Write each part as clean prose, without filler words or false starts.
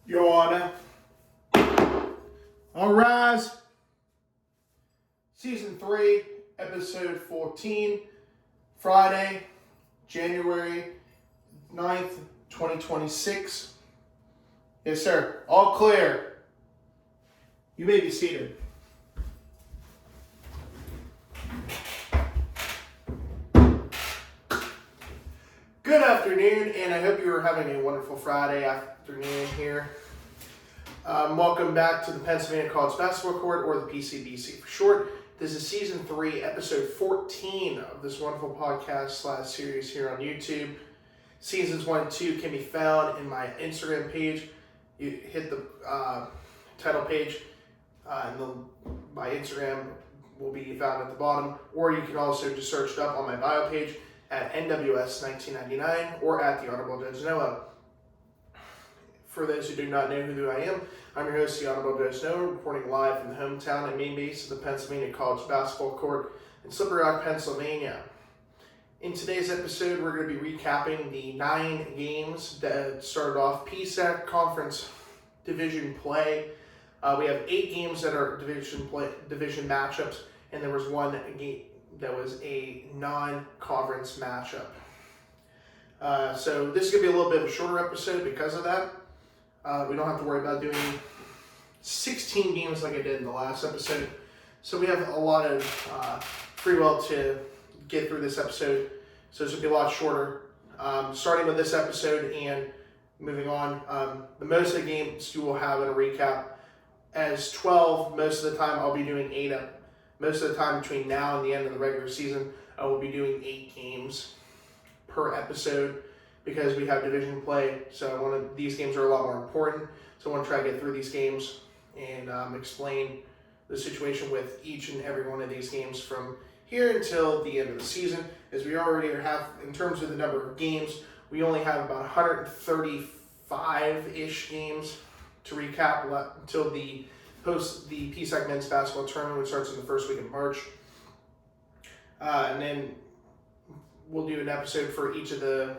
Your Honor. All rise. Season 3, Episode 14, Friday, January 9th, 2026. Yes, sir. All clear. You may be seated. Good afternoon, and I hope you are having a wonderful Friday afternoon here. Welcome back to the Pennsylvania College Basketball Court, or the PCBC for short. This is Season 3, Episode 14 of this wonderful podcast / series here on YouTube. Seasons 1 and 2 can be found in my Instagram page. You hit the title page, and my Instagram will be found at the bottom, or you can also just search it up on my bio page at NWS1999 or at the Honorable Judge Noah. For those who do not know who I am, I'm your host, the Honorable Judge Noah, reporting live from the hometown and main base of the Pennsylvania College Basketball Court in Slippery Rock, Pennsylvania. In today's episode, we're going to be recapping the 9 games that started off PSAC Conference Division play. We have 8 games that are division matchups, and there was 1 game that was a non-conference matchup. So this is going to be a little bit of a shorter episode because of that. We don't have to worry about doing 16 games like I did in the last episode. So we have a lot of free will to get through this episode. So this will be a lot shorter. Starting with this episode and moving on, the most of the games you will have in a recap as 12. Most of the time I'll be doing 8 up. Most of the time between now and the end of the regular season, I will be doing 8 games per episode because we have division play. So these games are a lot more important. So I want to try to get through these games and explain the situation with each and every one of these games from here until the end of the season. As we already have, in terms of the number of games, we only have about 135-ish games to recap until the PSAC men's basketball tournament, which starts in the first week of March. And then we'll do an episode for each of the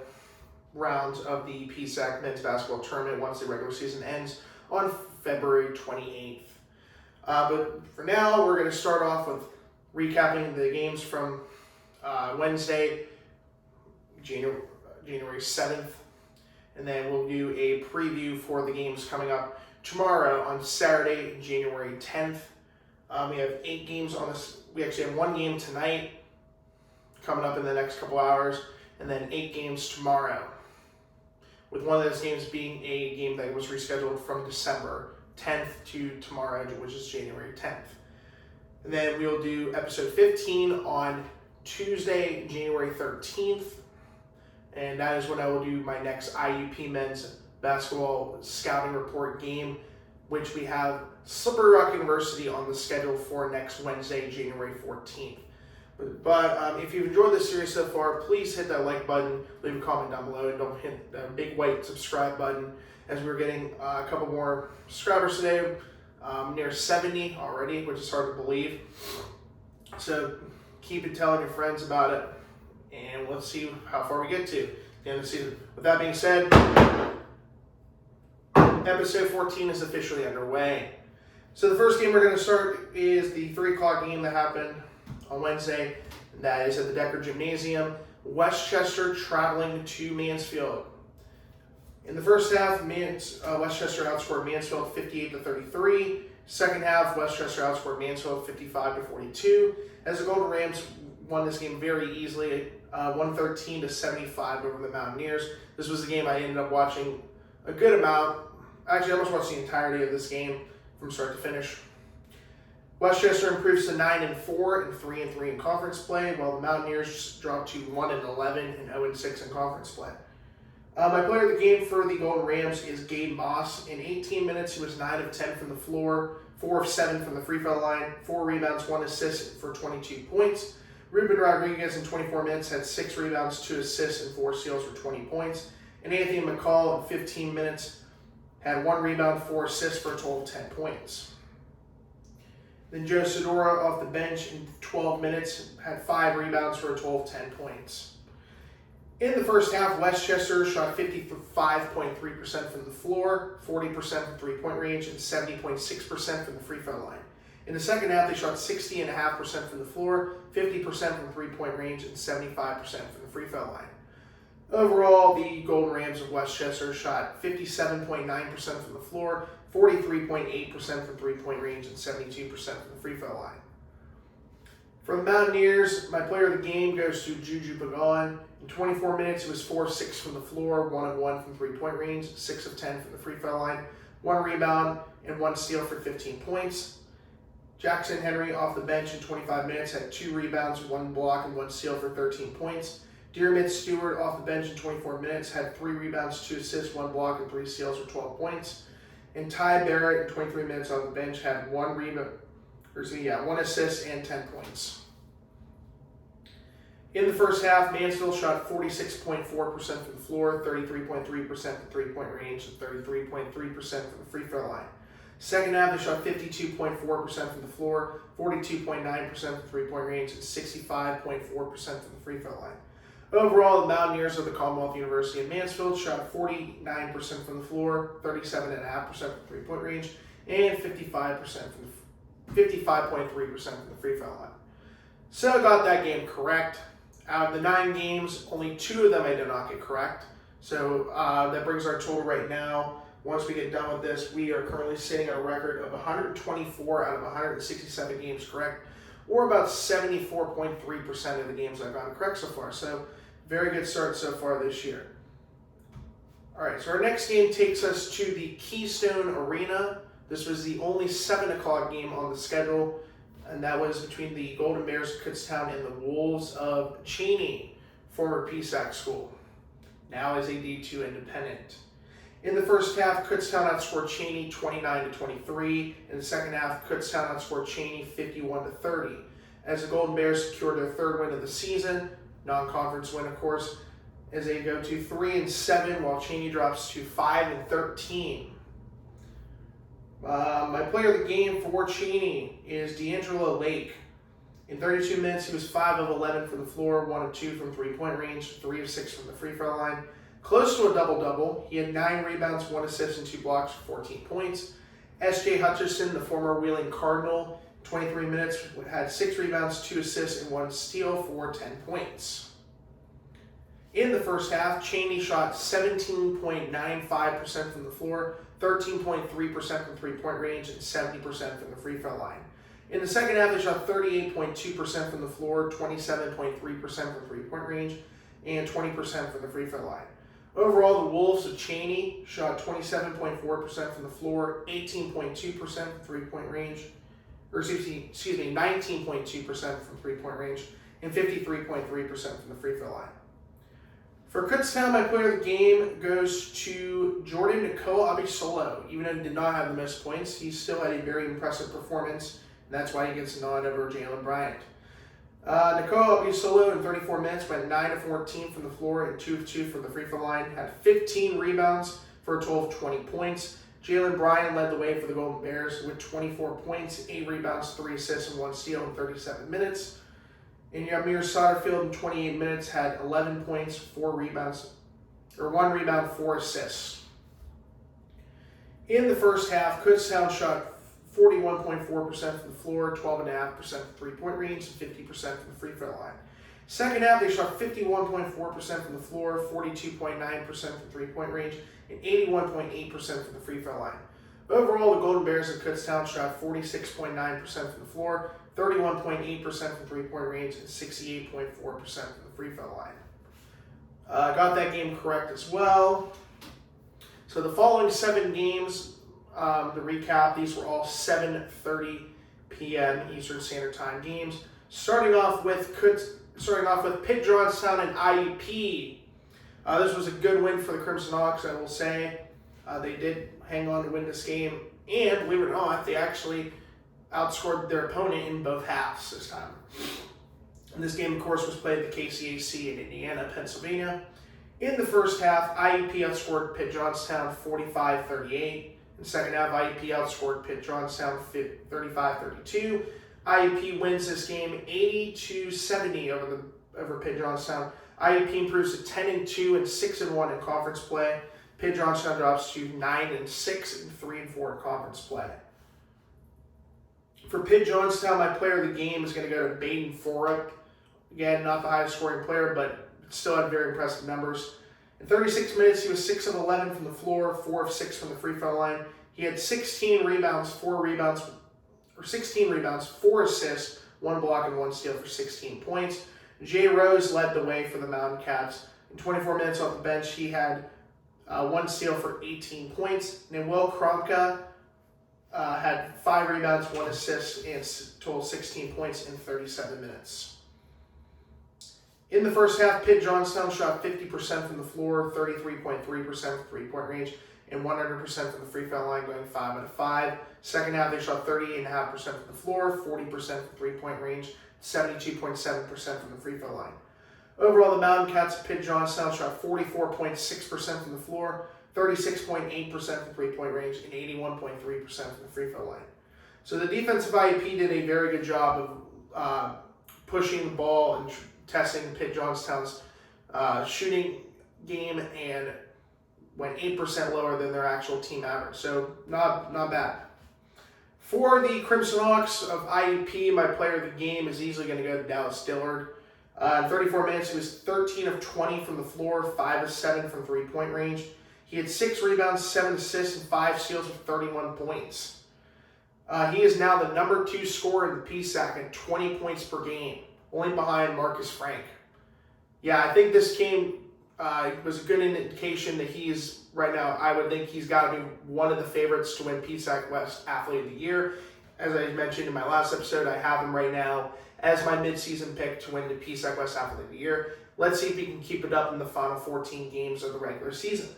rounds of the PSAC men's basketball tournament once the regular season ends on February 28th. But for now, we're going to start off with recapping the games from Wednesday, January 7th. And then we'll do a preview for the games coming up tomorrow on Saturday, January 10th. We have 8 games on this. We actually have 1 game tonight coming up in the next couple hours, and then 8 games tomorrow, with one of those games being a game that was rescheduled from December 10th to tomorrow, which is January 10th. And then we'll do episode 15 on Tuesday, January 13th, and that is when I will do my next IUP men's basketball scouting report game, which we have Slippery Rock University on the schedule for next Wednesday, January 14th. But if you've enjoyed this series so far, please hit that like button, leave a comment down below, and don't hit the big white subscribe button, as we're getting a couple more subscribers today, near 70 already, which is hard to believe. So keep telling your friends about it, and let's see how far we get to the end of the season. With that being said, Episode 14 is officially underway. So the first game we're going to start is the 3 o'clock game that happened on Wednesday. That is at the Decker Gymnasium. Westchester traveling to Mansfield. In the first half, Westchester outscored Mansfield 58-33. Second half, Westchester outscored Mansfield 55-42. As the Golden Rams won this game very easily, 113-75 over the Mountaineers. This was the game I ended up watching a good amount. Actually, I almost watched the entirety of this game from start to finish. Westchester improves to 9-4 and 3-3 in conference play, while the Mountaineers dropped to 1-11 and 0-6 in conference play. My player of the game for the Golden Rams is Gabe Moss. In 18 minutes, he was 9 of 10 from the floor, 4 of 7 from the free throw line, 4 rebounds, 1 assist for 22 points. Ruben Rodriguez in 24 minutes had 6 rebounds, 2 assists, and 4 steals for 20 points. And Anthony McCall in 15 minutes had 1 rebound, 4 assists for a total of 10 points. Then Joe Sedora off the bench in 12 minutes had 5 rebounds for a total of 10 points. In the first half, Westchester shot 55.3% from the floor, 40% from three-point range, and 70.6% from the free throw line. In the second half, they shot 60.5% from the floor, 50% from three-point range, and 75% from the free throw line. Overall, the Golden Rams of Westchester shot 57.9% from the floor, 43.8% from three-point range, and 72% from the free throw line. For the Mountaineers, my player of the game goes to Juju Pagan. In 24 minutes, he was 4 of 6 from the floor, 1 of 1 from three-point range, 6 of 10 from the free throw line, 1 rebound, and 1 steal for 15 points. Jackson Henry off the bench in 25 minutes had 2 rebounds, 1 block, and 1 steal for 13 points. Dearmid Stewart off the bench in 24 minutes had 3 rebounds, 2 assists, 1 block, and 3 steals for 12 points. And Ty Barrett in 23 minutes off the bench had 1 assist and 10 points. In the first half, Mansfield shot 46.4% from the floor, 33.3% from three-point range, and 33.3% from the free throw line. Second half, they shot 52.4% from the floor, 42.9% from three-point range, and 65.4% from the free throw line. Overall, the Mountaineers of the Commonwealth University in Mansfield shot 49% from the floor, 37.5% from three-point range, and 55.3% from the free throw line. So I got that game correct. Out of the 9 games, only 2 of them I did not get correct. So that brings our total right now. Once we get done with this, we are currently sitting at a record of 124 out of 167 games correct, or about 74.3% of the games I've gotten correct so far. So very good start so far this year. All right, so our next game takes us to the Keystone Arena. This was the only 7 o'clock game on the schedule, and that was between the Golden Bears of Kutztown and the Wolves of Cheney, former PSAC school, now as a D2 independent. In the first half, Kutztown outscored Cheney 29-23. In the second half, Kutztown outscored Cheney 51-30. As the Golden Bears secured their 3rd win of the season, non-conference win, of course, as they go to 3-7, while Cheney drops to 5-13. My player of the game for Cheney is D'Angelo Lake. In 32 minutes, he was 5 of 11 from the floor, 1 of 2 from three-point range, 3 of 6 from the free throw line. Close to a double-double. He had 9 rebounds, 1 assist, and 2 blocks for 14 points. S.J. Hutcherson, the former Wheeling Cardinal, 23 minutes, had 6 rebounds, 2 assists, and 1 steal for 10 points. In the first half, Cheney shot 17.95% from the floor, 13.3% from three-point range, and 70% from the free throw line. In the second half, they shot 38.2% from the floor, 27.3% from three-point range, and 20% from the free throw line. Overall, the Wolves of Cheney shot 27.4% from the floor, 18.2% from three-point range, 19.2% from three-point range, and 53.3% from the free throw line. For Kutztown, my player of the game goes to Jordan Nicole Abisolo. Even though he did not have the missed points, he still had a very impressive performance, and that's why he gets a nod over Jalen Bryant. Nicole Abisolo in 34 minutes went 9 of 14 from the floor and 2 of 2 from the free throw line, had 15 rebounds for a total of 20 points. Jalen Bryant led the way for the Golden Bears with 24 points, 8 rebounds, 3 assists, and 1 steal in 37 minutes. And Yamir Satterfield in 28 minutes had 11 points, 1 rebound, 4 assists. In the first half, Kutztown shot 41.4% from the floor, 12.5% from three-point range, and 50% from the free throw line. Second half, they shot 51.4% from the floor, 42.9% from three-point range, and 81.8% from the free throw line. Overall, the Golden Bears of Kutztown shot 46.9% from the floor, 31.8% from three-point range, and 68.4% from the free throw line. Got that game correct as well. So the following 7 games, to recap, these were all 7:30 p.m. Eastern Standard Time games. Starting off with Pitt Johnstown and IUP. This was a good win for the Crimson Hawks, I will say. They did hang on to win this game, and believe it or not, they actually outscored their opponent in both halves this time. And this game, of course, was played at the KCAC in Indiana, Pennsylvania. In the first half, IUP outscored Pitt Johnstown 45-38. In the second half, IUP outscored Pitt Johnstown 35-32. IUP wins this game 80-70 over Pitt Johnstown. IUP improves to 10-2 and 6-1 in conference play. Pitt Johnstown drops to 9-6 and 3-4 in conference play. For Pitt Johnstown, my player of the game is going to go to Baden Forup. Again, not the highest scoring player, but still had very impressive numbers. In 36 minutes, he was 6 of 11 from the floor, 4 of 6 from the free throw line. He had 16 rebounds, 4 assists, 1 block, and 1 steal for 16 points. Jay Rose led the way for the Mountain Cats. In 24 minutes off the bench, he had 1 steal for 18 points. And then Will Kromka had 5 rebounds, 1 assist, and total 16 points in 37 minutes. In the first half, Pitt Johnstown shot 50% from the floor, 33.3% from three-point range, and 100% from the free throw line, going 5 out of 5. Second half, they shot 38.5% from the floor, 40% from three-point range, 72.7% from the free throw line. Overall, the Mountain Cats of Pitt Johnstown shot 44.6% from the floor, 36.8% from three-point range, and 81.3% from the free throw line. So the defensive IUP did a very good job of pushing the ball and testing Pitt Johnstown's shooting game, and went 8% lower than their actual team average. So not bad. For the Crimson Hawks of IUP, my player of the game is easily going to go to Dallas Dillard. In 34 minutes, he was 13 of 20 from the floor, 5 of 7 from three-point range. He had 6 rebounds, 7 assists, and 5 steals with 31 points. He is now the number 2 scorer in the PSAC at 20 points per game, only behind Marcus Frank. Yeah, I think this game was a good indication that he is, right now, I would think he's got to be one of the favorites to win PSAC West Athlete of the Year. As I mentioned in my last episode, I have him right now as my midseason pick to win the PSAC West Athlete of the Year. Let's see if he can keep it up in the final 14 games of the regular season.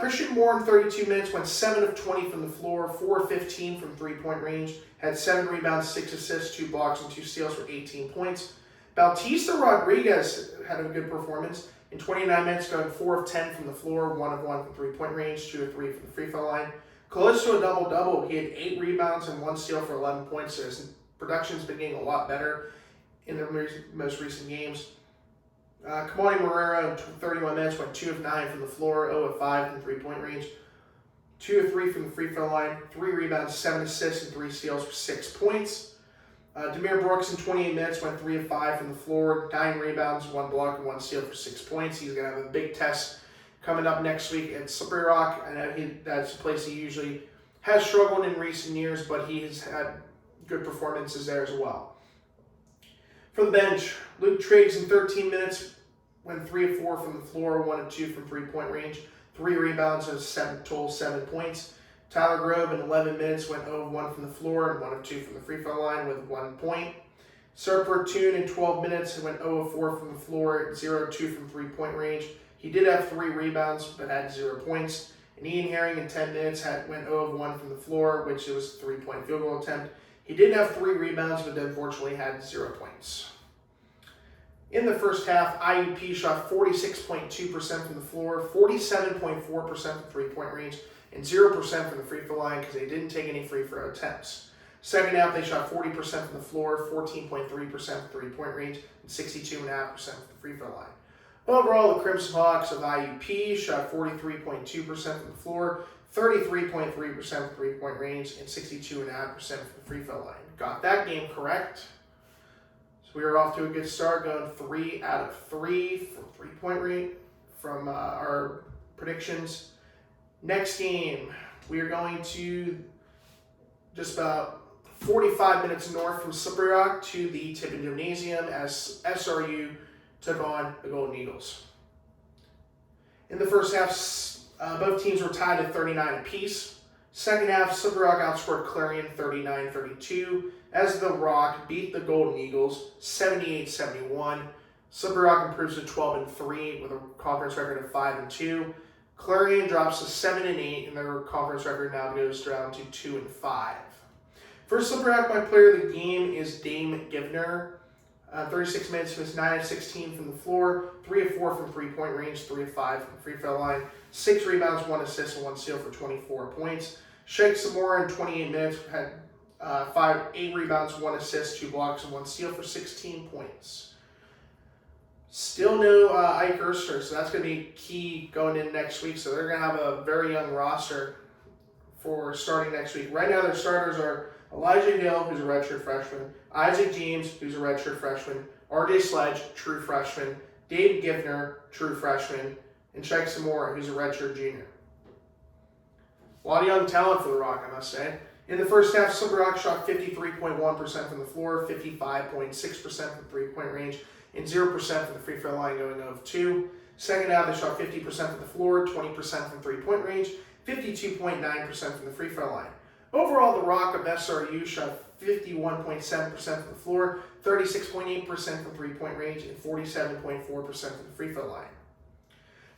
Christian Moore in 32 minutes went 7 of 20 from the floor, 4 of 15 from three-point range, had 7 rebounds, 6 assists, 2 blocks, and 2 steals for 18 points. Bautista Rodriguez had a good performance in 29 minutes, going 4 of 10 from the floor, 1 of 1 from three-point range, 2 of 3 from the free throw line. Close to a double-double. He had 8 rebounds and 1 steal for 11 points, so his production's been getting a lot better in the most recent games. Kamani Marrero in 31 minutes went 2 of 9 from the floor, 0 of 5 from three-point range, 2 of 3 from the free throw line, 3 rebounds, 7 assists, and 3 steals for 6 points. Demir Brooks in 28 minutes went 3 of 5 from the floor, 9 rebounds, 1 block, and 1 steal for 6 points. He's going to have a big test coming up next week at Slippery Rock. I know that's a place he usually has struggled in recent years, but he has had good performances there as well. For the bench, Luke Triggs in 13 minutes went 3 of 4 from the floor, 1 of 2 from three-point range, 3 rebounds, and total 7 points. Tyler Grove in 11 minutes went 0 of 1 from the floor and 1 of 2 from the free throw line with 1 point. Serper Toon in 12 minutes went 0 of 4 from the floor, 0 of 2 from three-point range. He did have 3 rebounds, but had 0 points. And Ian Herring in 10 minutes went 0 of 1 from the floor, which was a 3-point field goal attempt. He did have 3 rebounds, but unfortunately had 0 points. In the first half, IUP shot 46.2% from the floor, 47.4% from three-point range, and 0% from the free throw line because they didn't take any free throw attempts. Second half, they shot 40% from the floor, 14.3% from three-point range, and 62.5% from the free throw line. Overall, the Crimson Hawks of IUP shot 43.2% from the floor, 33.3% from three-point range, and 62.5% from the free throw line. Got that game correct. So we are off to a good start, going 3 out of 3 from three-point rate from our predictions. Next game, we are going to just about 45 minutes north from Slippery Rock to the Tippin Gymnasium as SRU took on the Golden Eagles. In the first half, both teams were tied at 39 apiece. Second half, Slippery Rock outscored Clarion 39-32 as the Rock beat the Golden Eagles 78-71. Slippery Rock improves to 12-3 with a conference record of 5-2. Clarion drops to 7-8, and their conference record now goes down to 2-5. For Slippery Rock, my player of the game is Dame Givner. 36 minutes, he was 9 of 16 from the floor, 3 of 4 from three-point range, 3 of 5 from the free throw line, 6 rebounds, 1 assist, and 1 steal for 24 points. Sheikh Samora in 28 minutes had 8 rebounds, 1 assist, 2 blocks, and 1 steal for 16 points. Still no Ike Erster, so that's going to be key going in next week. So they're going to have a very young roster for starting next week. Right now, their starters are Elijah Hill, who's a redshirt freshman, Isaac James, who's a redshirt freshman, RJ Sledge, true freshman, Dave Givner, true freshman, and Shake Samora, who's a redshirt junior. A lot of young talent for the Rock, I must say. In the first half, Slippery Rock shot 53.1% from the floor, 55.6% from three-point range, and 0% from the free throw line going of 2. Second half, they shot 50% from the floor, 20% from three-point range, 52.9% from the free throw line. Overall, the Rock of SRU shot 51.7% from the floor, 36.8% from three-point range, and 47.4% from the free throw line.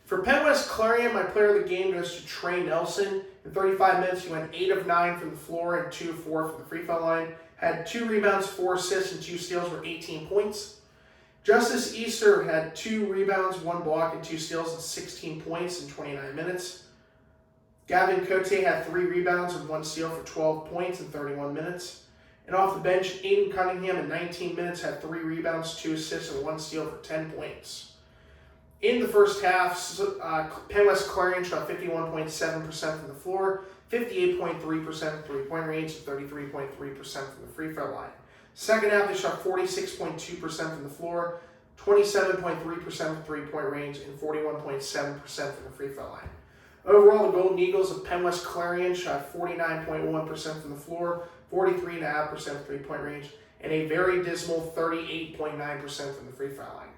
For Penn West Clarion, my player of the game goes to Trey Nelson. In 35 minutes, he went 8 of 9 from the floor and 2 of 4 from the free throw line. Had 2 rebounds, 4 assists, and 2 steals for 18 points. Justice Easter had 2 rebounds, 1 block, and 2 steals, and 16 points in 29 minutes. Gavin Cote had 3 rebounds and 1 steal for 12 points in 31 minutes. And off the bench, Aiden Cunningham in 19 minutes had 3 rebounds, 2 assists, and 1 steal for 10 points. In the first half, Penn West Clarion shot 51.7% from the floor, 58.3% from three-point range, and 33.3% from the free throw line. Second half, they shot 46.2% from the floor, 27.3% from three-point range, and 41.7% from the free throw line. Overall, the Golden Eagles of Penn West Clarion shot 49.1% from the floor, 43.5% from three-point range, and a very dismal 38.9% from the free throw line.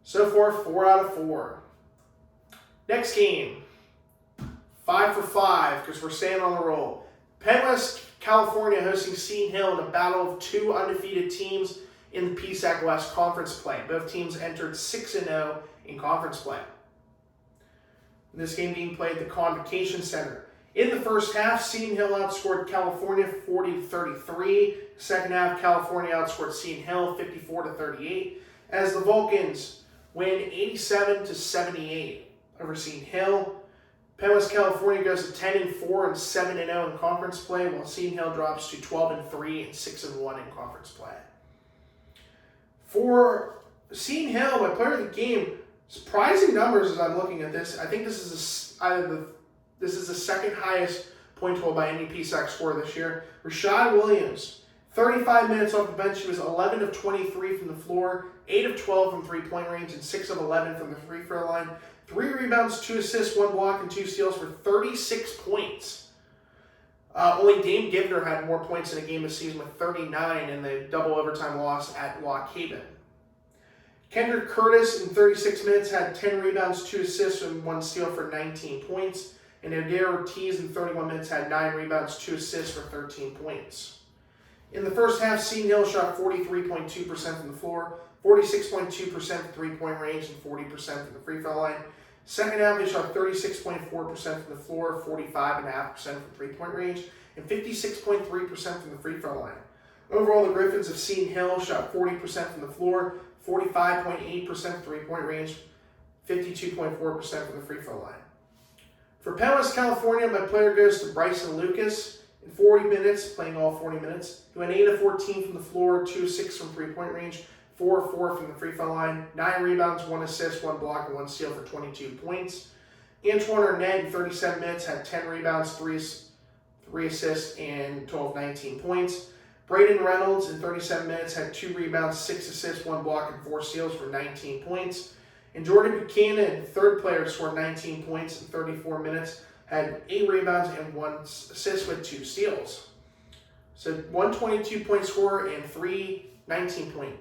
So far, 4 out of 4. Next game, 5 for 5, because we're staying on the roll. Penn West California hosting Seton Hill in a battle of 2 undefeated teams in the PSAC West Conference play. Both teams entered 6-0 in conference play. This game being played at the Convocation Center. In the first half, Seton Hill outscored California 40-33. Second half, California outscored Seton Hill 54-38. As the Vulcans win 87-78 over Seton Hill. Penn West California goes to 10-4 and 7-0 in conference play, while Seton Hill drops to 12-3 and 6-1 in conference play. For Seton Hill, my player of the game, surprising numbers as I'm looking at this. I think this is the second highest point total by any PSAC scorer this year. Rashad Williams, 35 minutes off the bench. He was 11 of 23 from the floor, 8 of 12 from three-point range, and 6 of 11 from the free throw line. 3 rebounds, 2 assists, 1 block, and 2 steals for 36 points. Only Dame Givner had more points in a game this season with 39 in the double overtime loss at Lock Haven. Kendrick Curtis in 36 minutes had 10 rebounds, 2 assists, and 1 steal for 19 points. And Adair Ortiz in 31 minutes had 9 rebounds, 2 assists for 13 points. In the first half, Seton Hill shot 43.2% from the floor, 46.2% from three-point range, and 40% from the free throw line. Second half, they shot 36.4% from the floor, 45.5% from three-point range, and 56.3% from the free throw line. Overall, the Griffins of Seton Hill shot 40% from the floor, 45.8% from three-point range, 52.4% from the free throw line. For Penn West California, my player goes to Bryson Lucas. In 40 minutes, playing all 40 minutes, he went 8 of 14 from the floor, 2 of 6 from three-point range, 4 of 4 from the free throw line, 9 rebounds, 1 assist, 1 block, and 1 steal for 22 points. Antoine Arnett in 37 minutes had 10 rebounds, 3 assists, and 19 points. Braden Reynolds in 37 minutes had 2 rebounds, 6 assists, 1 block, and 4 steals for 19 points. And Jordan Buchanan, third player to score 19 points in 34 minutes, had 8 rebounds and 1 assist with 2 steals. So 1 22-point scorer and 3 19-point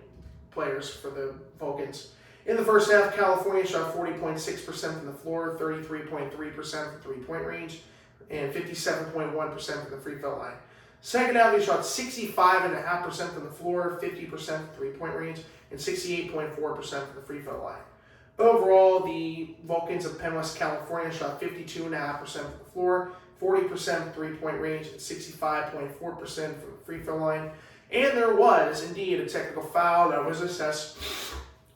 players for the Vulcans. In the first half, California shot 40.6% from the floor, 33.3% from three-point range, and 57.1% from the free throw line. Second half, they shot 65.5% from the floor, 50% from three-point range, and 68.4% from the free throw line. Overall, the Vulcans of Penn West California shot 52.5% from the floor, 40% from three-point range, and 65.4% from the free throw line. And there was, indeed, a technical foul that was assessed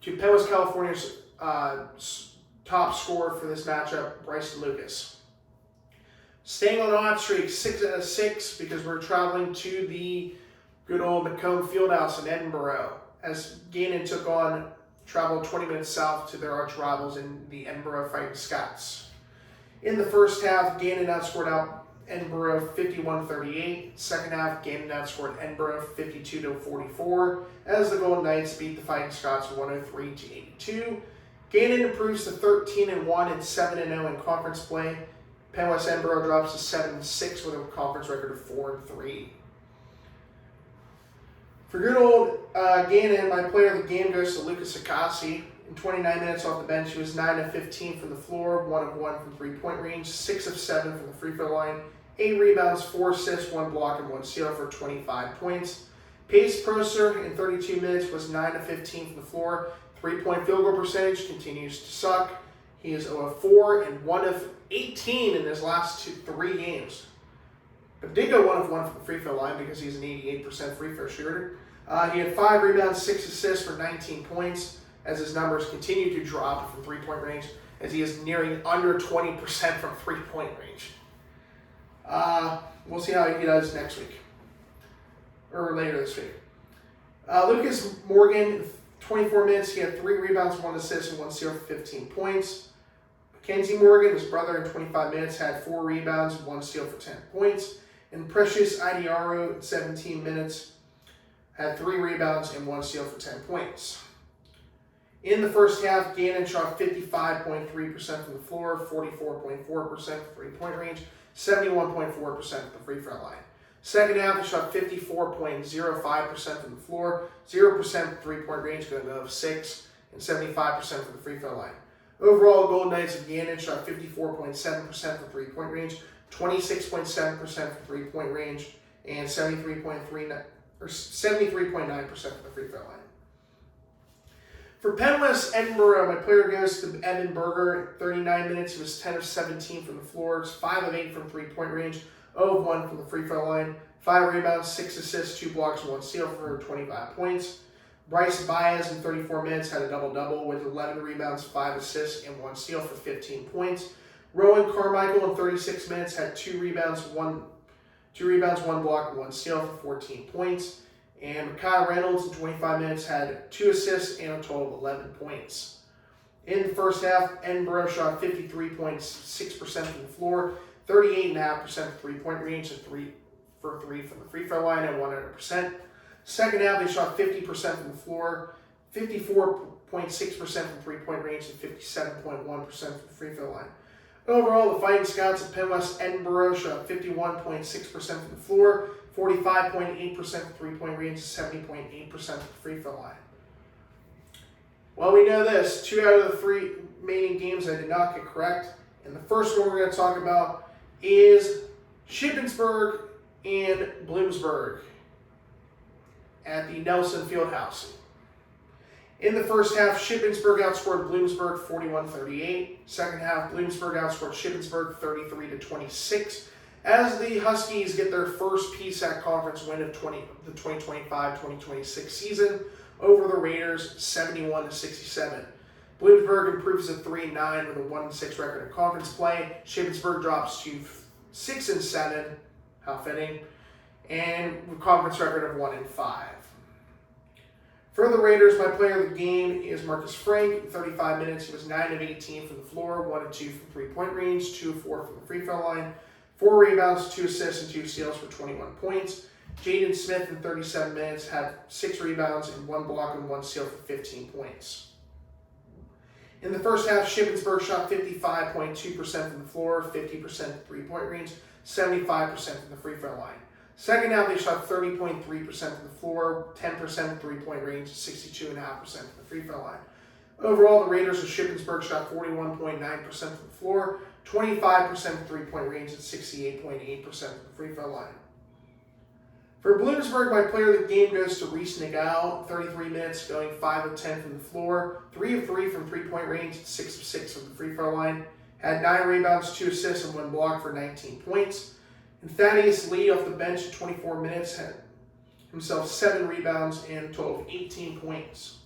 to Penn West California's top scorer for this matchup, Bryson Lucas. Staying on a hot streak, 6 out of 6, because we're traveling to the good old Macomb Fieldhouse in Edinboro. as Ganon traveled 20 minutes south to their arch rivals in the Edinboro Fighting Scots. In the first half, Ganon outscored Edinboro 51-38. Second half, Ganon outscored Edinboro 52-44 as the Golden Knights beat the Fighting Scots 103-82. Ganon improves to 13-1 and 7-0 in conference play. Penn West Edinboro drops to 7-6 with a conference record of 4-3. For good old Ganon, my player of the game goes to Lucas Akasi. In 29 minutes off the bench, he was 9 of 15 from the floor, 1 of 1 from three-point range, 6 of 7 from the free throw line, 8 rebounds, 4 assists, 1 block, and 1 steal for 25 points. Pace Proser in 32 minutes was 9 of 15 from the floor. 3-point field goal percentage continues to suck. He is 0 of 4 and 1 of 18 in his last 3 games. But did go 1 of 1 from the free throw line because he's an 88% free throw shooter. He had 5 rebounds, 6 assists for 19 points as his numbers continue to drop from three-point range as he is nearing under 20% from three-point range. We'll see how he does next week or later this week. Lucas Morgan, 24 minutes, he had 3 rebounds, 1 assist, and 1 steal for 15 points. Mackenzie Morgan, his brother, in 25 minutes, had 4 rebounds, 1 steal for 10 points. And Precious Idiaro, in 17 minutes, had 3 rebounds and 1 steal for 10 points. In the first half, Ganon shot 55.3% from the floor, 44.4% from three-point range, 71.4% from the free throw line. Second half, he shot 54.05% from the floor, 0% from three-point range, going to 6, and 75% from the free throw line. Overall, Golden Knights of Ganon shot 54.7% from three-point range, 26.7% from three-point range, and 73.9% from the free throw line. For Penn West Edinboro, my player goes to Evan Berger. 39 minutes, he was 10 of 17 from the floor, 5 of 8 from three-point range, 0 of 1 from the free throw line, 5 rebounds, 6 assists, 2 blocks, and 1 steal for 25 points. Bryce Baez in 34 minutes had a double-double with 11 rebounds, 5 assists, and 1 steal for 15 points. Rowan Carmichael in 36 minutes had 2 rebounds, 1 block, and 1 steal for 14 points. And Mekhi Reynolds in 25 minutes had 2 assists and a total of 11 points. In the first half, Edinboro shot 53.6% from the floor, 38.5% from three-point range, and 3 for 3 from the free throw line at 100%. Second half, they shot 50% from the floor, 54.6% from three-point range, and 57.1% from the free throw line. Overall, the Fighting Scots of Penn West Edinboro shot 51.6% from the floor, 45.8% from three-point range, and 70.8% from the free throw line. Well, we know this. 2 out of the 3 remaining games I did not get correct. And the first one we're going to talk about is Shippensburg and Bloomsburg at the Nelson Fieldhouse. In the first half, Shippensburg outscored Bloomsburg 41-38. Second half, Bloomsburg outscored Shippensburg 33-26. As the Huskies get their first PSAC conference win of the 2025-2026 season over the Raiders 71-67. Bloomsburg improves to 3-9 with a 1-6 record in conference play. Shippensburg drops to 6-7, how fitting, and with a conference record of 1-5. For the Raiders, my player of the game is Marcus Frank. In 35 minutes, he was 9 of 18 from the floor, 1 of 2 from three-point range, 2 of 4 from the free throw line, 4 rebounds, 2 assists, and 2 steals for 21 points. Jaden Smith in 37 minutes had 6 rebounds and 1 block and 1 steal for 15 points. In the first half, Shippensburg shot 55.2% from the floor, 50% from three-point range, 75% from the free throw line. Second half, they shot 30.3% from the floor, 10% from three-point range, 62.5% from the free throw line. Overall, the Raiders of Shippensburg shot 41.9% from the floor, 25% from three-point range, and 68.8% from the free throw line. For Bloomsburg, my player of the game goes to Reese Nagel. 33 minutes, going 5 of 10 from the floor, 3 of 3 from three-point range, 6 of 6 from the free throw line. Had 9 rebounds, 2 assists, and 1 block for 19 points. And Thaddeus Lee off the bench at 24 minutes had himself 7 rebounds and a total of 18 points.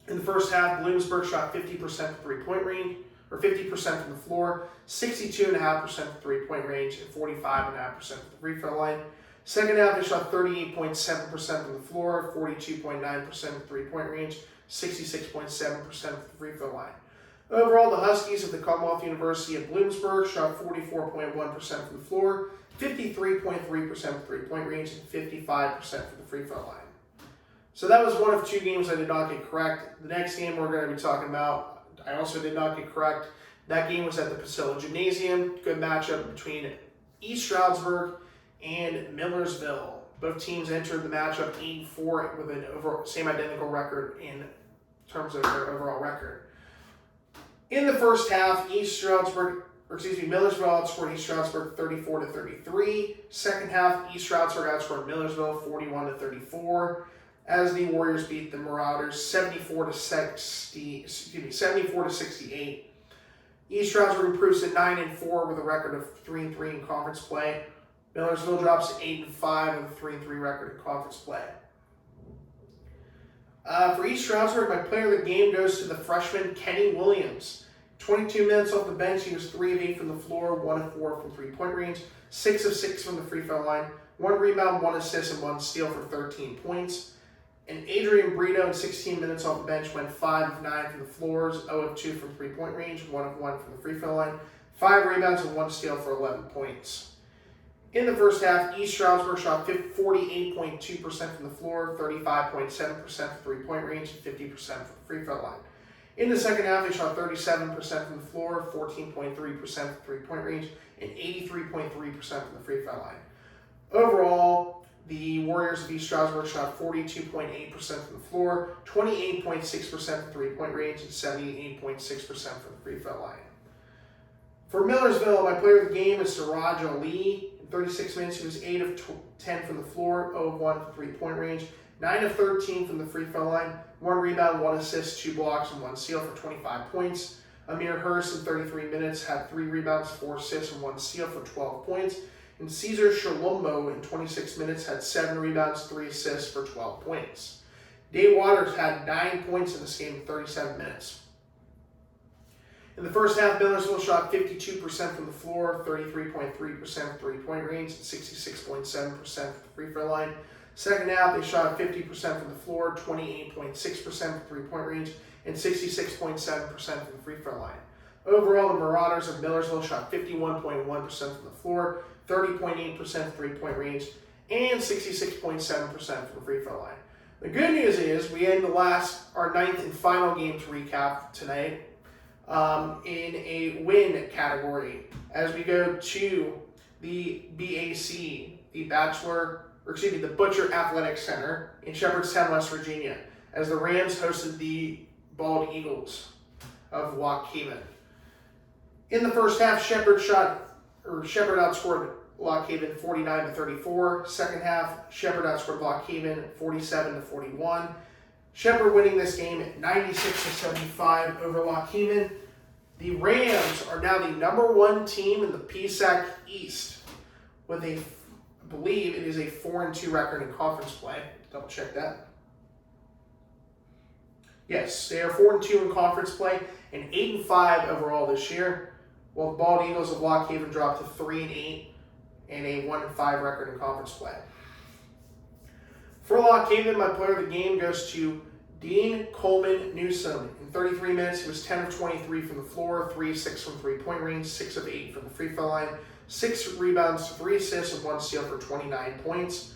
In the first half, Bloomsburg shot 50% from three-point range, or 50% from the floor, 62.5% from three-point range, and 45.5% from the free throw line. Second half, they shot 38.7% from the floor, 42.9% three-point range, 66.7% from the free throw line. Overall, the Huskies of the Commonwealth University of Bloomsburg shot 44.1% from the floor, 53.3% three-point range, and 55% from the free throw line. So that was one of two games I did not get correct. The next game we're going to be talking about, I also did not get correct. That game was at the Priscilla Gymnasium. Good matchup between East Stroudsburg and Millersville. Both teams entered the matchup 8-4 with an same identical record in terms of their overall record. In the first half, Millersville outscored East Stroudsburg 34-33. Second half, East Stroudsburg outscored Millersville 41-34. As the Warriors beat the Marauders 74-68. East Stroudsburg improves to 9-4 with a record of 3-3 in conference play. Millersville drops to 8-5 with a 3-3 record in conference play. For East Stroudsburg, my player of the game goes to the freshman Kenny Williams. 22 minutes off the bench, he was 3 of 8 from the floor, 1 of 4 from three-point range, 6 of 6 from the free throw line, 1 rebound, 1 assist, and 1 steal for 13 points. And Adrian Brito, in 16 minutes off the bench, went 5 of 9 from the floors, 0 of 2 from three-point range, 1 of 1 from the free throw line, 5 rebounds, and 1 steal for 11 points. In the first half, East Stroudsburg shot 48.2% from the floor, 35.7% from three-point range, and 50% from the free throw line. In the second half, they shot 37% from the floor, 14.3% from three-point range, and 83.3% from the free throw line. Overall, the Warriors of East Stroudsburg shot 42.8% from the floor, 28.6% from three-point range, and 78.6% from the free throw line. For Millersville, my player of the game is Siraj Ali. In 36 minutes, he was 8 of 10 from the floor, 0 of 1 from three-point range, 9 of 13 from the free throw line, 1 rebound, 1 assist, 2 blocks, and 1 steal for 25 points. Amir Hurst, in 33 minutes, had 3 rebounds, 4 assists, and 1 steal for 12 points. And Cesar Shalombo, in 26 minutes, had 7 rebounds, 3 assists for 12 points. Dave Waters had 9 points in this game in 37 minutes. In the first half, Millersville shot 52% from the floor, 33.3% three-point range, and 66.7% from the free throw line. Second half, they shot 50% from the floor, 28.6% from three-point range, and 66.7% from the free throw line. Overall, the Marauders of Millersville shot 51.1% from the floor, 30.8% three-point range, and 66.7% from the free throw line. The good news is we end our 9th and final game to recap tonight in a win category as we go to the BAC, the Butcher Athletic Center in Shepherdstown, West Virginia, as the Rams hosted the Bald Eagles of Lock Haven. In the first half, Shepherd outscored Lock Haven 49-34. Second half, Shepherd outscored Lock Haven 47-41. Shepherd winning this game at 96-75 over Lock Haven. The Rams are now the #1 team in the PSAC East with I believe it is a 4-2 record in conference play. Double check that. Yes, they are 4-2 in conference play and 8-5 overall this year. While the Bald Eagles of Lock Haven dropped to 3-8 and a 1-5 record in conference play. For Lock Haven, my player of the game goes to Dean Coleman Newsom. In 33 minutes, he was 10 of 23 from the floor, 3 of 6 from three-point range, 6 of 8 from the free throw line, 6 rebounds, 3 assists, and 1 steal for 29 points.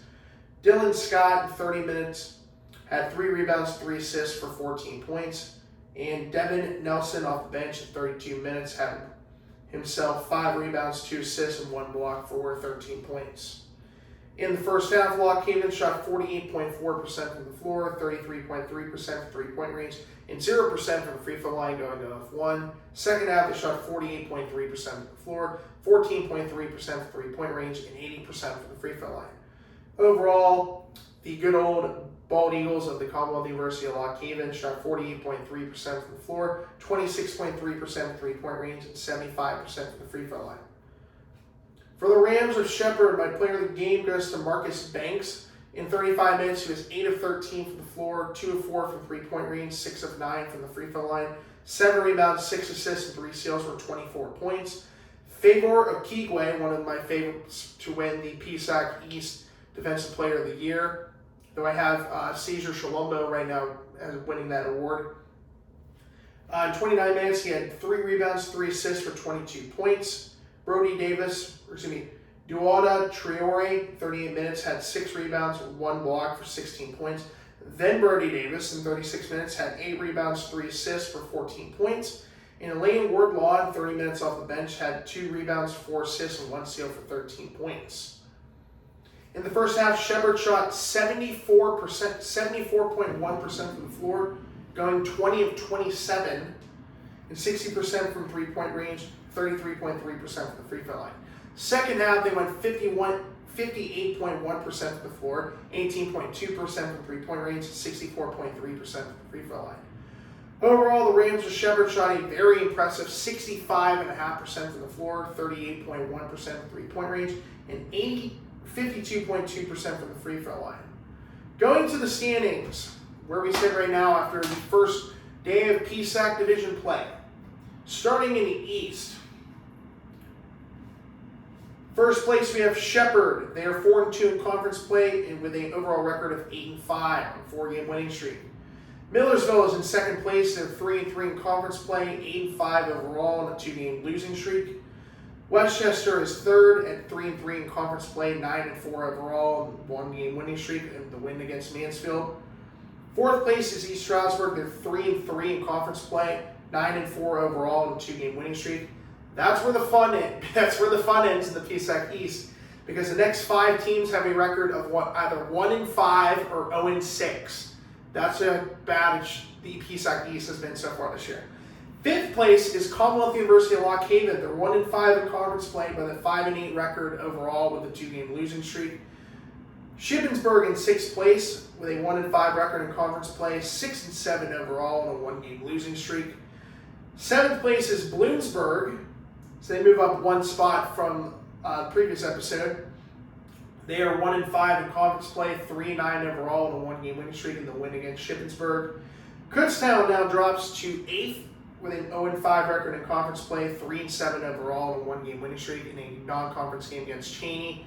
Dylan Scott, in 30 minutes, had 3 rebounds, 3 assists for 14 points. And Devin Nelson off the bench in 32 minutes had himself 5 rebounds, 2 assists, and 1 block for 13 points. In the first half, Lock Haven shot 48.4% from the floor, 33.3% from three-point range, and 0% from the free throw line going 0-1. Second half, they shot 48.3% from the floor, 14.3% from three-point range, and 80% from the free throw line. Overall, the good old Bald Eagles of the Commonwealth University of Lock Haven shot 48.3% from the floor, 26.3% from three-point range, and 75% from the free throw line. For the Rams of Shepherd, my player of the game goes to Marcus Banks. In 35 minutes, he was 8 of 13 from the floor, 2 of 4 from three-point range, 6 of 9 from the free throw line, 7 rebounds, 6 assists, and 3 steals for 24 points. Favor Okigwe, one of my favorites to win the PSAC East, Defensive Player of the Year. Though I have Cesar Shalombo right now as winning that award. In 29 minutes, he had 3 rebounds, 3 assists for 22 points. Duada Traore, 38 minutes, had 6 rebounds, 1 block for 16 points. Then Brody Davis, in 36 minutes, had 8 rebounds, 3 assists for 14 points. And Elaine Wardlaw, in 30 minutes off the bench, had 2 rebounds, 4 assists, and 1 steal for 13 points. In the first half, Shepard shot 74.1% from the floor, going 20 of 27, and 60% from three-point range, 33.3% from the free throw line. Second half, they went 58.1% from the floor, 18.2% from three-point range, 64.3% from the free throw line. Overall, the Rams with Shepard shot a very impressive 65.5% from the floor, 38.1% from three-point range, and 52.2% from the free throw line. Going to the standings, where we sit right now after the first day of PSAC division play. Starting in the East. First place, we have Shepard. They are 4-2 in conference play and with an overall record of 8-5 on a 4-game winning streak. Millersville is in second place. They're 3-3 in conference play, 8-5 overall on a 2-game losing streak. Westchester is third at 3-3 in conference play, 9-4 overall, 1-game winning streak, and the win against Mansfield. Fourth place is East Stroudsburg. They're 3-3 in conference play, 9-4 overall, and a 2-game winning streak. That's where the fun ends. That's where the fun ends in the PSAC East, because the next 5 teams have a record of either 1-5 or 0-6. That's how bad the PSAC East has been so far this year. Fifth place is Commonwealth University of Lock Haven. They're 1-5 in conference play, but a 5-8 record overall with a 2-game losing streak. Shippensburg in sixth place with a 1-5 record in conference play, 6-7 overall and a 1-game losing streak. Seventh place is Bloomsburg, so they move up 1 spot from the previous episode. They are 1-5 in conference play, 3-9 overall and a 1-game winning streak in the win against Shippensburg. Kutztown now drops to 8th with an 0-5 record in conference play, 3-7 overall and a 1-game winning streak in a non-conference game against Cheney.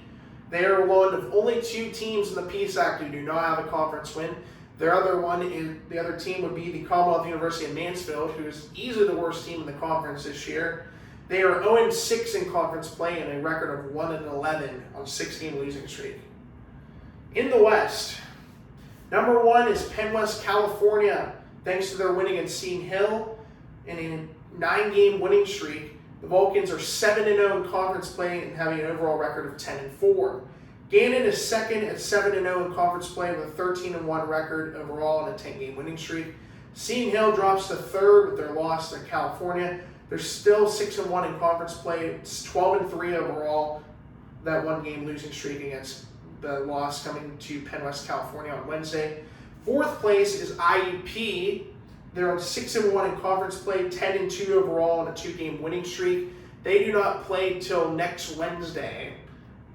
They are one of only 2 teams in the PSAC who do not have a conference win. The other team would be the Commonwealth University of Mansfield, who is easily the worst team in the conference this year. They are 0-6 in conference play and a record of 1-11 on a 6-game losing streak. In the West, number 1 is Penn West, California, thanks to their win against Seton Hill in a 9-game winning streak. The Vulcans are 7-0 in conference play and having an overall record of 10-4. Ganon is second at 7-0 in conference play with a 13-1 record overall and a 10-game winning streak. Seton Hill drops to third with their loss to California. They're still 6-1 in conference play. It's 12-3 overall. That 1-game losing streak against the loss coming to Penn West, California on Wednesday. Fourth place is IUP. They're on 6-1 in conference play, 10-2 overall on a 2-game winning streak. They do not play till next Wednesday.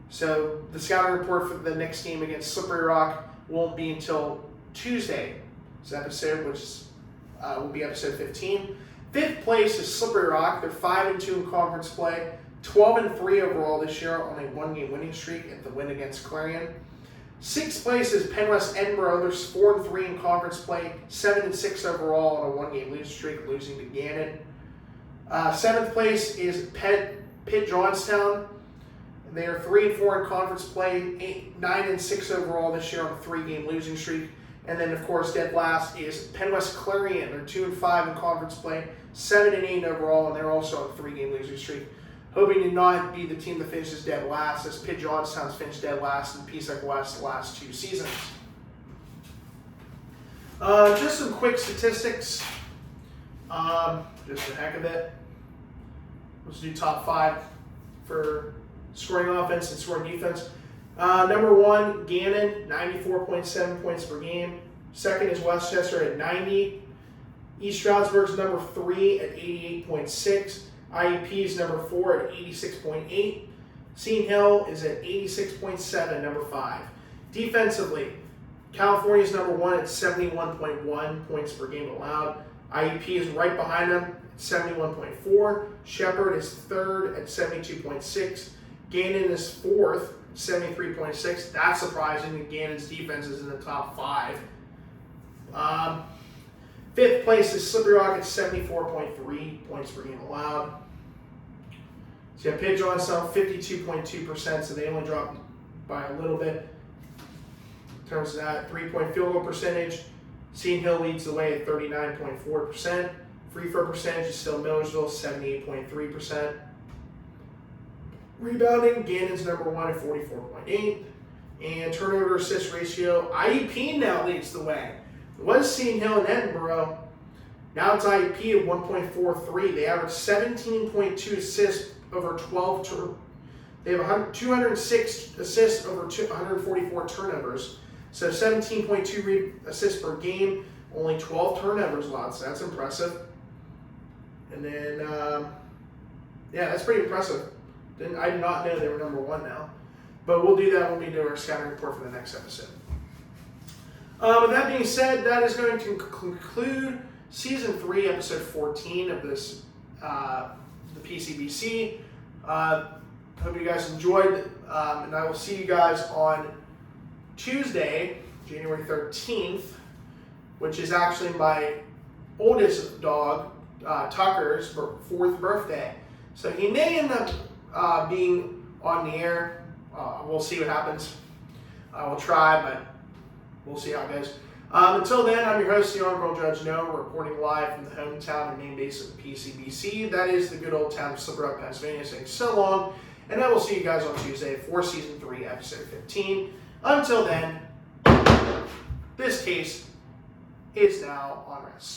So the scouting report for the next game against Slippery Rock won't be until Tuesday's episode, which will be episode 15. Fifth place is Slippery Rock. They're 5-2 in conference play, 12-3 overall this year on a 1-game winning streak at the win against Clarion. Sixth place is Penn West Edinboro. They're 4-3 in conference play, 7-6 overall on a 1-game losing streak, losing to Ganon. Seventh place is Pitt Johnstown. They are 3-4 in conference play, 9-6 overall this year on a 3-game losing streak. And then, of course, dead last is Penn West Clarion. They're 2-5 in conference play, 7-8 overall, and they're also on a 3-game losing streak. Hoping to not be the team that finishes dead last, as Pitt Johnstown's finished dead last in PSAC West the last 2 seasons. Just some quick statistics, just for the heck of it. Let's do top 5 for scoring offense and scoring defense. Number 1, Ganon, 94.7 points per game. Second is Westchester at 90. East Stroudsburg's number 3 at 88.6. IUP is number 4 at 86.8. Seton Hill is at 86.7, number 5. Defensively, California's number 1 at 71.1 points per game allowed. IUP is right behind them at 71.4. Shepard is third at 72.6. Ganon is fourth 73.6. That's surprising. Ganon's defense is in the top 5. Fifth place is Slippery Rock at 74.3 points per game allowed. So you have Pitt Johnstown 52.2%, so they only dropped by a little bit in terms of that. 3-point field goal percentage. Seton Hill leads the way at 39.4%. Free throw percentage is still Millersville, 78.3%. Rebounding, Ganon's number 1 at 44.8. And turnover assist ratio, IUP now leads the way. It was Seton Hill and Edinboro. Now it's IUP at 1.43. They average 17.2 assists over 12 They have 206 assists over 144 turnovers. So 17.2 assists per game, only 12 turnovers allowed, so that's impressive. And then, yeah, that's pretty impressive. I did not know they were number 1 now. But we'll do that when we do our scouting report for the next episode. With that being said, that is going to conclude Season 3, Episode 14 of this, the PCBC. Hope you guys enjoyed, and I will see you guys on Tuesday, January 13th, which is actually my oldest dog, Tucker's 4th birthday. So he may end up being on the air. We'll see what happens. We'll try, but we'll see how it goes. Until then, I'm your host, the Honorable Judge Noah, reporting live from the hometown and main base of the PCBC. That is the good old town of Slippery Rock, Pennsylvania, saying so long, and I will see you guys on Tuesday for Season 3, Episode 15. Until then, this case is now on rest.